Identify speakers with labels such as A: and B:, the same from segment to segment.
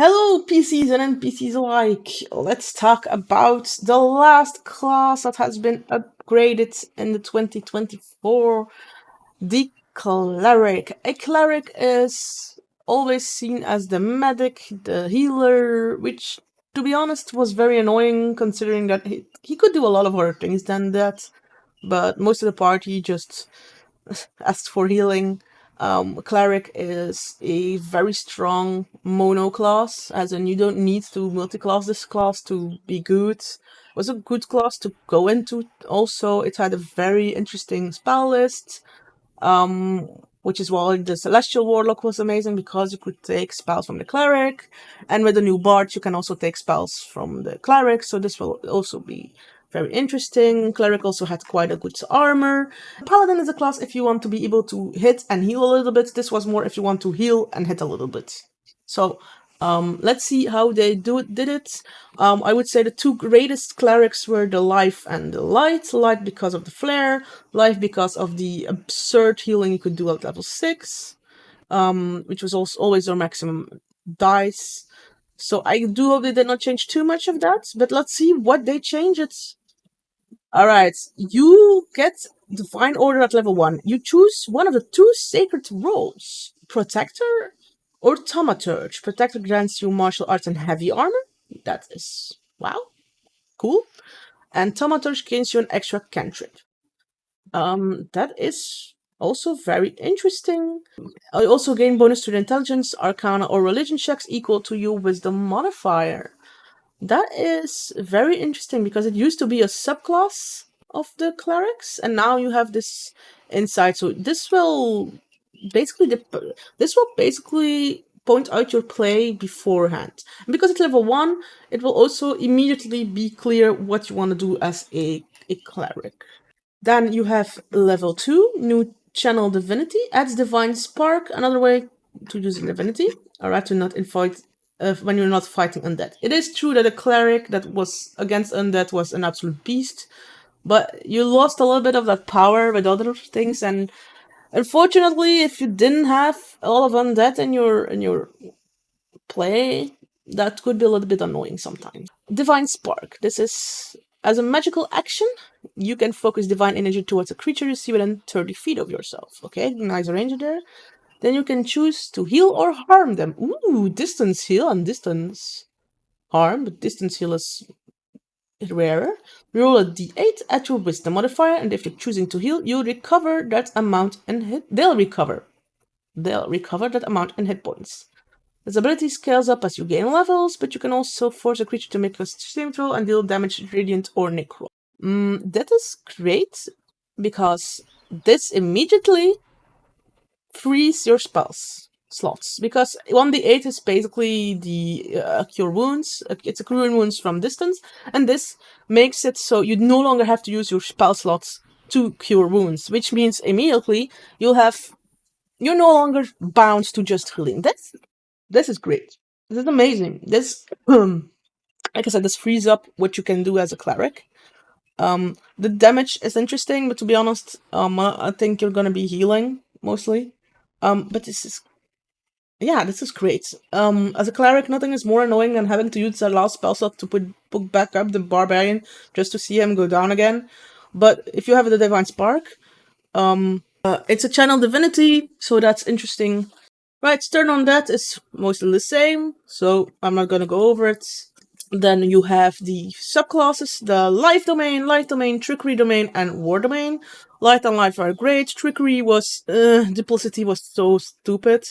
A: Hello, PCs and NPCs alike. Let's talk about the last class that has been upgraded in the 2024, the Cleric. A Cleric is always seen as the medic, the healer, which, to be honest, was very annoying considering that he could do a lot of other things than that, but most of the party just asked for healing. Cleric is a very strong mono class, as in you don't need to multi-class this class to be good. It was a good class to go into. Also, it had a very interesting spell list, which is why the Celestial Warlock was amazing because you could take spells from the Cleric, and with the new Bard, you can also take spells from the Cleric, so this will also be very interesting. Cleric also had quite a good armor. Paladin is a class if you want to be able to hit and heal a little bit. This was more if you want to heal and hit a little bit. So let's see how they did it. I would say the two greatest clerics were the Life and the Light. Light because of the flare, Life because of the absurd healing you could do at level 6, which was also always their maximum dice. So I do hope they did not change too much of that, but let's see what they changed. Alright, you get Divine Order at level 1. You choose one of the two sacred roles, Protector or Thaumaturge. Protector grants you martial arts and heavy armor. That is, wow, cool. And Thaumaturge gains you an extra cantrip. That is also very interesting. I also gain bonus to the intelligence, arcana, or religion checks equal to your wisdom modifier. That is very interesting because it used to be a subclass of the clerics, and now you have this insight. So this will basically point out your play beforehand. And because it's level 1, it will also immediately be clear what you want to do as a cleric. Then you have level 2, new channel divinity, adds divine spark, another way to use divinity. Alright, to not invite when you're not fighting undead. It is true that a cleric that was against undead was an absolute beast, but you lost a little bit of that power with other things, and unfortunately, if you didn't have a lot of undead in your play, that could be a little bit annoying sometimes. Divine Spark. This is, as a magical action, you can focus divine energy towards a creature you see within 30 feet of yourself. Okay, nice range there. Then you can choose to heal or harm them. Ooh, distance heal and distance harm, but distance heal is rarer. Roll a d8 at your wisdom modifier, and if you're choosing to heal, you'll recover that amount in hit. They'll recover that amount in hit points. This ability scales up as you gain levels, but you can also force a creature to make a strength roll and deal damage, radiant or necro. That is great because this immediately frees your spells slots, because 1d8 is basically the cure wounds. It's a cure wounds from distance, and this makes it so you no longer have to use your spell slots to cure wounds, which means immediately you're no longer bound to just healing. This is great. This is amazing. This like I said, this frees up what you can do as a cleric. The damage is interesting, but to be honest, I think you're gonna be healing mostly. But this is great. As a cleric, nothing is more annoying than having to use that last spell slot to put back up the barbarian just to see him go down again. But if you have the divine spark, it's a channel divinity, so that's interesting. Right, turn on that is mostly the same, so I'm not gonna go over it. Then you have the subclasses, the light domain, trickery domain, and war domain. Light and life are great. Trickery was, duplicity was so stupid.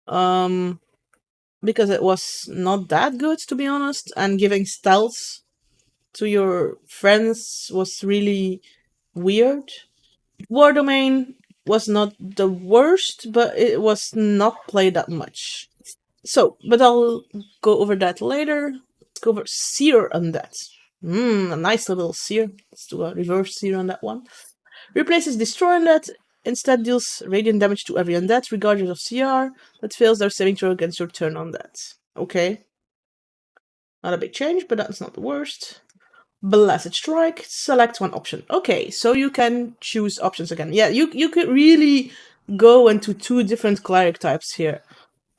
A: Because it was not that good, to be honest, and giving stealth to your friends was really weird. War domain was not the worst, but it was not played that much. So, but I'll go over that later. Let's go over Seer Undead. A nice little Seer. Let's do a reverse Seer on that one. Replaces Destroy Undead. Instead deals radiant damage to every undead, regardless of CR, that fails their saving throw against your turn on that. Okay. Not a big change, but that's not the worst. Blessed Strike, select one option. Okay, so you can choose options again. Yeah, you could really go into two different cleric types here.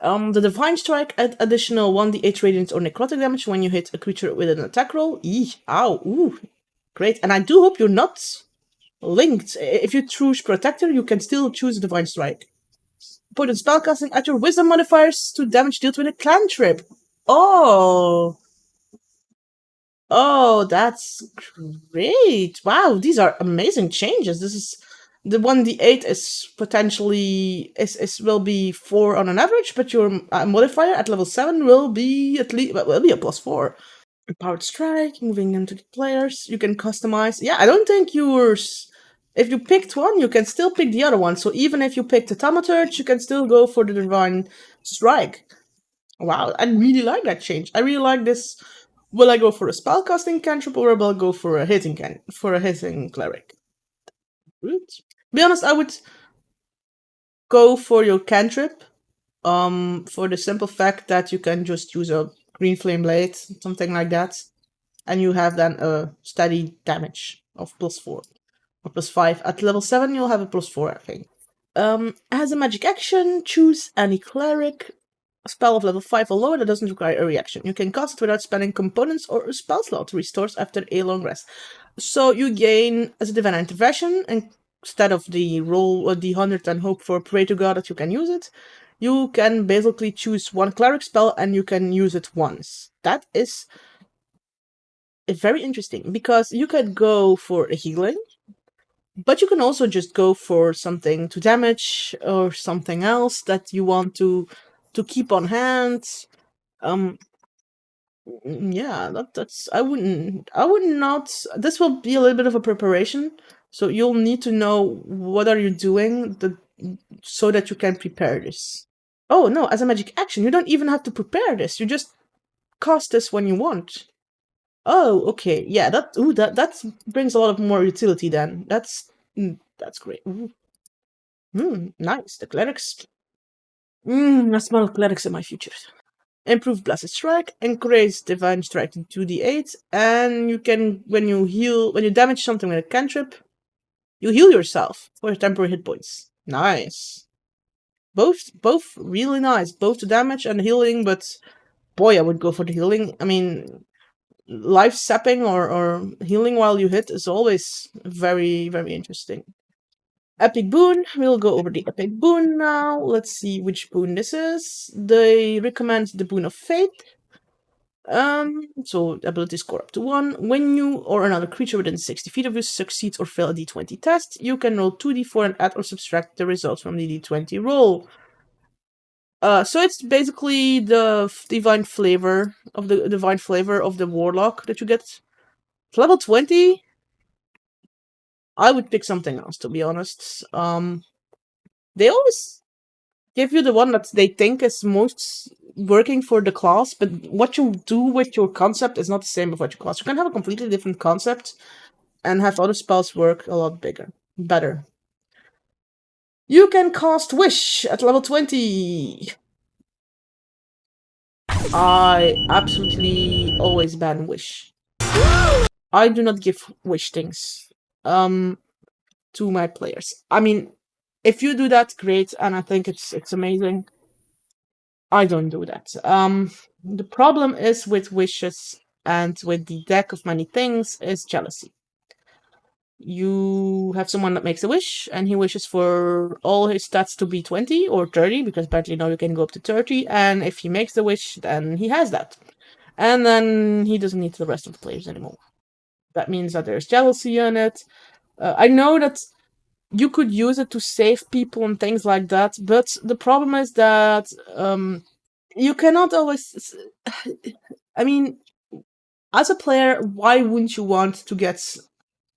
A: The Divine Strike add additional 1d8 radiant or necrotic damage when you hit a creature with an attack roll. Ow, ooh, great. And I do hope you're not linked. If you choose Protector, you can still choose Divine Strike. Put in spellcasting at your Wisdom modifiers to damage dealt with a cantrip. Oh, that's great! Wow, these are amazing changes. This is the 1d8 is potentially is will be 4 on an average, but your modifier at level 7 will be at least will be a +4. Empowered Strike, moving them to the players. You can customize. Yeah, I don't think yours. If you picked one, you can still pick the other one. So even if you picked a Thaumaturge, you can still go for the Divine Strike. Wow, I really like that change. I really like this. Will I go for a spellcasting cantrip or will I go for a hitting cleric? Root. Be honest, I would go for your cantrip. For the simple fact that you can just use a green flame blade, something like that, and you have then a steady damage of +4 or +5. At level 7, you'll have a +4, I think. As a magic action, choose any cleric. A spell of level 5 or lower that doesn't require a reaction. You can cast it without spending components or a spell slot. Restores after a long rest. So you gain as a divine intervention, and instead of the roll or the 100 and hope for pray to God that you can use it, you can basically choose one cleric spell and you can use it once. That is very interesting because you could go for a healing, but you can also just go for something to damage or something else that you want to keep on hand. Yeah, that's I would not. This will be a little bit of a preparation, so you'll need to know what are you doing so that you can prepare this. Oh no, as a magic action, you don't even have to prepare this. You just cast this when you want. Oh, okay. Yeah, that brings a lot of more utility then. That's great. Nice. The clerics. I smell clerics in my future. Improve Blessed Strike, increase Divine Strike to 2d8, and you can, when you damage something with a cantrip, you heal yourself for temporary hit points. Nice. Both really nice. Both the damage and healing, but boy, I would go for the healing. I mean, life sapping or healing while you hit is always very, very interesting. Epic boon. We'll go over the epic boon now. Let's see which boon this is. They recommend the boon of fate. So ability score up to 1. When you or another creature within 60 feet of you succeeds or fail a d20 test, you can roll 2d4 and add or subtract the results from the d20 roll. So it's basically the divine flavor of the warlock that you get. It's level 20. I would pick something else, to be honest. They always give you the one that they think is most working for the class, but what you do with your concept is not the same with what your class. You can have a completely different concept and have other spells work a lot better. You can cast Wish at level 20. I absolutely always ban Wish. I do not give Wish things to my players. I mean, if you do that, great, and I think it's amazing. I don't do that. The problem is with wishes and with the deck of many things is jealousy. You have someone that makes a wish, and he wishes for all his stats to be 20 or 30, because apparently now you can go up to 30, and if he makes the wish, then he has that. And then he doesn't need the rest of the players anymore. That means that there's jealousy in it. I know that you could use it to save people and things like that, but the problem is that you cannot always. I mean, as a player, why wouldn't you want to get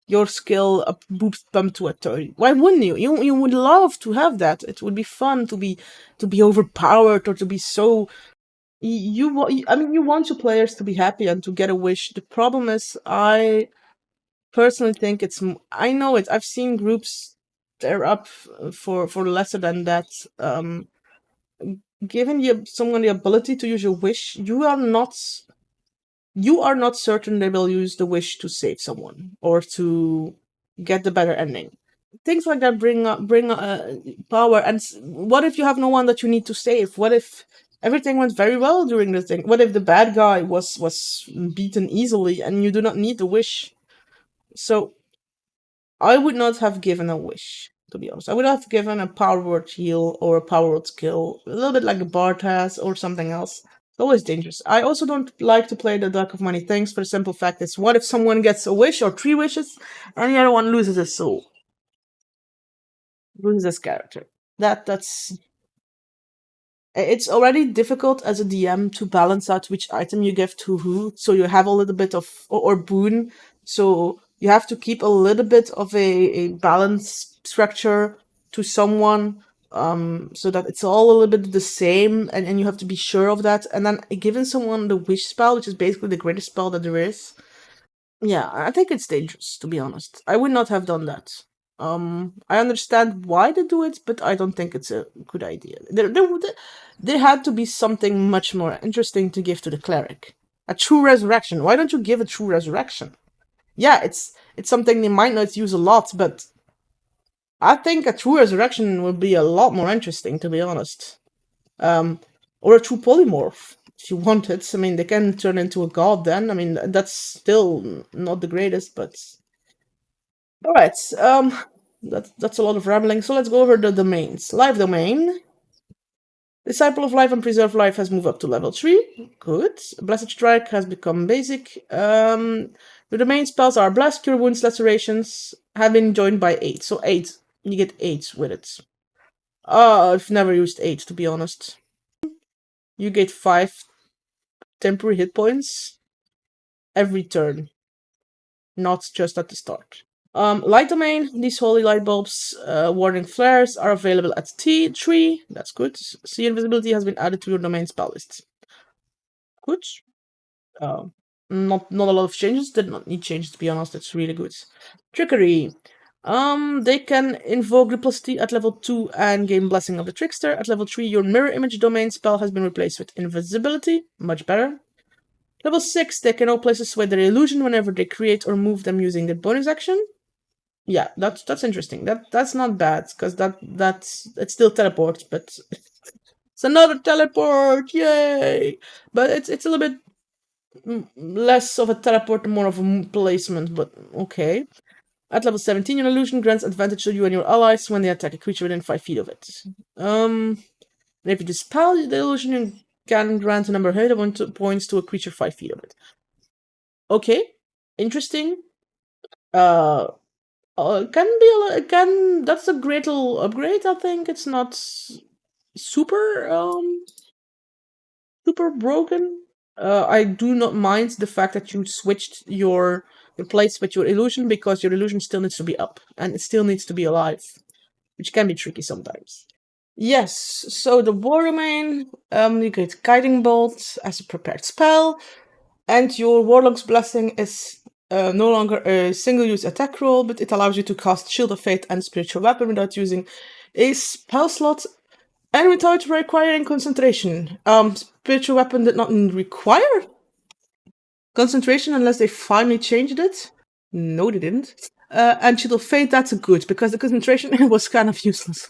A: your skill up bumped to a 30? Why wouldn't you? You would love to have that. It would be fun to be overpowered or to be so. You want your players to be happy and to get a wish. The problem is, I personally think it's. I know it. I've seen groups they're up for lesser than that. Giving someone the ability to use your wish, you are not certain they will use the wish to save someone or to get the better ending. things like that bring power. And what if you have no one that you need to save? What if everything went very well during the thing? What if the bad guy was beaten easily and you do not need the wish? So I would not have given a wish, to be honest. I would have given a power word heal or a power word skill, a little bit like a bard has or something else. It's always dangerous. I also don't like to play the Duck of Many Things for the simple fact is, what if someone gets a wish or 3 wishes and the other one loses his soul? Loses his character. That's it's already difficult as a DM to balance out which item you give to who. So you have a little bit of or boon. So you have to keep a little bit of a balance structure to someone, so that it's all a little bit the same, and you have to be sure of that. And then giving someone the wish spell, which is basically the greatest spell that there is. Yeah, I think it's dangerous, to be honest. I would not have done that. I understand why they do it, but I don't think it's a good idea. There had to be something much more interesting to give to the cleric. A true resurrection. Why don't you give a true resurrection? Yeah, it's something they might not use a lot, but I think a true resurrection would be a lot more interesting, to be honest. Or a true polymorph, if you want it. I mean, they can turn into a god then. I mean, that's still not the greatest, but... Alright, that's a lot of rambling, so let's go over the domains. Life domain. Disciple of Life and Preserve Life has moved up to level 3. Good. Blessed Strike has become basic. The domain spells are Blast, Cure Wounds, Lacerations, have been joined by 8. So 8. You get 8 with it. I've never used 8, to be honest. You get 5 temporary hit points every turn, not just at the start. Light domain, these holy light bulbs, warning flares are available at T3. That's good. See invisibility has been added to your domain spell list. Good. Not a lot of changes. Did not need changes, to be honest. It's really good. Trickery. They can invoke duplicity at level 2 and gain Blessing of the Trickster. At level 3, your mirror image domain spell has been replaced with invisibility. Much better. Level 6, they can all places with their illusion whenever they create or move them using their bonus action. Yeah, that's interesting. That's not bad, because it's still teleport, but it's another teleport, yay! But it's a little bit less of a teleport, more of a placement, but okay. At level 17, your illusion grants advantage to you and your allies when they attack a creature within 5 feet of it. And if you dispel the illusion, you can grant a number of hit points to a creature 5 feet of it. Okay, interesting. That's a great little upgrade. I think it's not super broken. I do not mind the fact that you switched your place with your illusion, because your illusion still needs to be up and it still needs to be alive, which can be tricky sometimes. Yes, so the war domain, you get Guiding Bolt as a prepared spell, and your Warlock's Blessing is no longer a single-use attack roll, but it allows you to cast Shield of Faith and Spiritual Weapon without using a spell slot and without requiring concentration. Spiritual Weapon did not require concentration unless they finally changed it. No, they didn't. And Shield of Faith, that's good, because the concentration was kind of useless.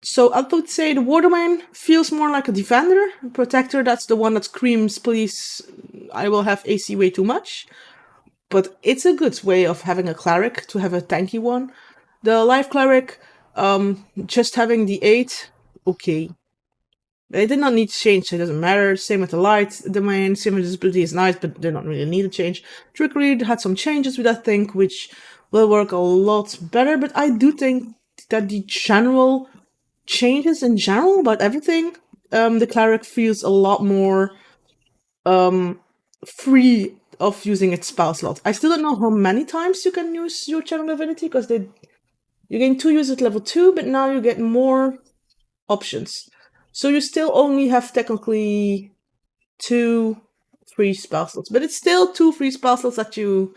A: So I would say the War Domain feels more like a Defender. Protector, that's the one that screams, please, I will have AC way too much. But it's a good way of having a Cleric, to have a tanky one. The Life Cleric, just having the 8, okay. They did not need to change, so it doesn't matter. Same with the Light Domain, same with Visibility is nice, but they don't really need a change. Trickery had some changes with that thing, which will work a lot better, but I do think that the general changes in general about everything, the Cleric feels a lot more free of using its spell slot. I still don't know how many times you can use your Channel Divinity, because you gain 2 use at level 2, but now you get more options. So you still only have technically 2 free spell slots, but it's still 2 free spell slots that you...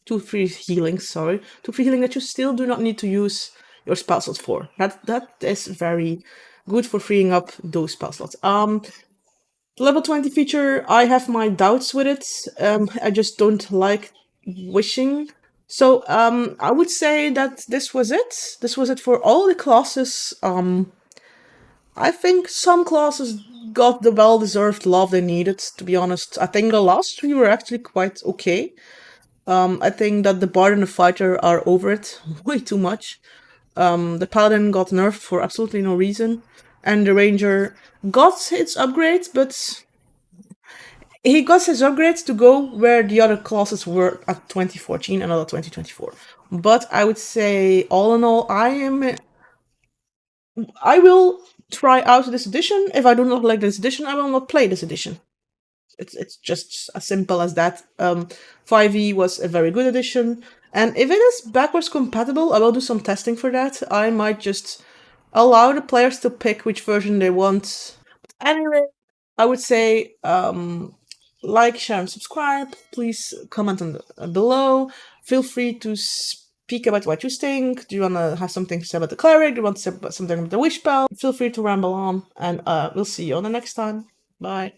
A: 2 free healings, sorry. 2 free healing that you still do not need to use your spell slots for. That is very good for freeing up those spell slots. The level 20 feature, I have my doubts with it. I just don't like wishing. So I would say that this was it. This was it for all the classes. I think some classes got the well-deserved love they needed, to be honest. I think the last three were actually quite okay. I think that the Bard and the Fighter are over it way too much. The Paladin got nerfed for absolutely no reason. And the Ranger got its upgrades, but he got his upgrades to go where the other classes were at 2014 and not at 2024. But I would say, all in all, I will try out this edition. If I do not like this edition, I will not play this edition. It's just as simple as that. 5e was a very good edition, and if it is backwards compatible, I will do some testing for that. I might just allow the players to pick which version they want. But anyway, I would say like, share, and subscribe. Please comment below. Feel free to speak about what you think. Do you want to have something to say about the cleric? Do you want to say something about the wish spell? Feel free to ramble on, and we'll see you on the next time. Bye.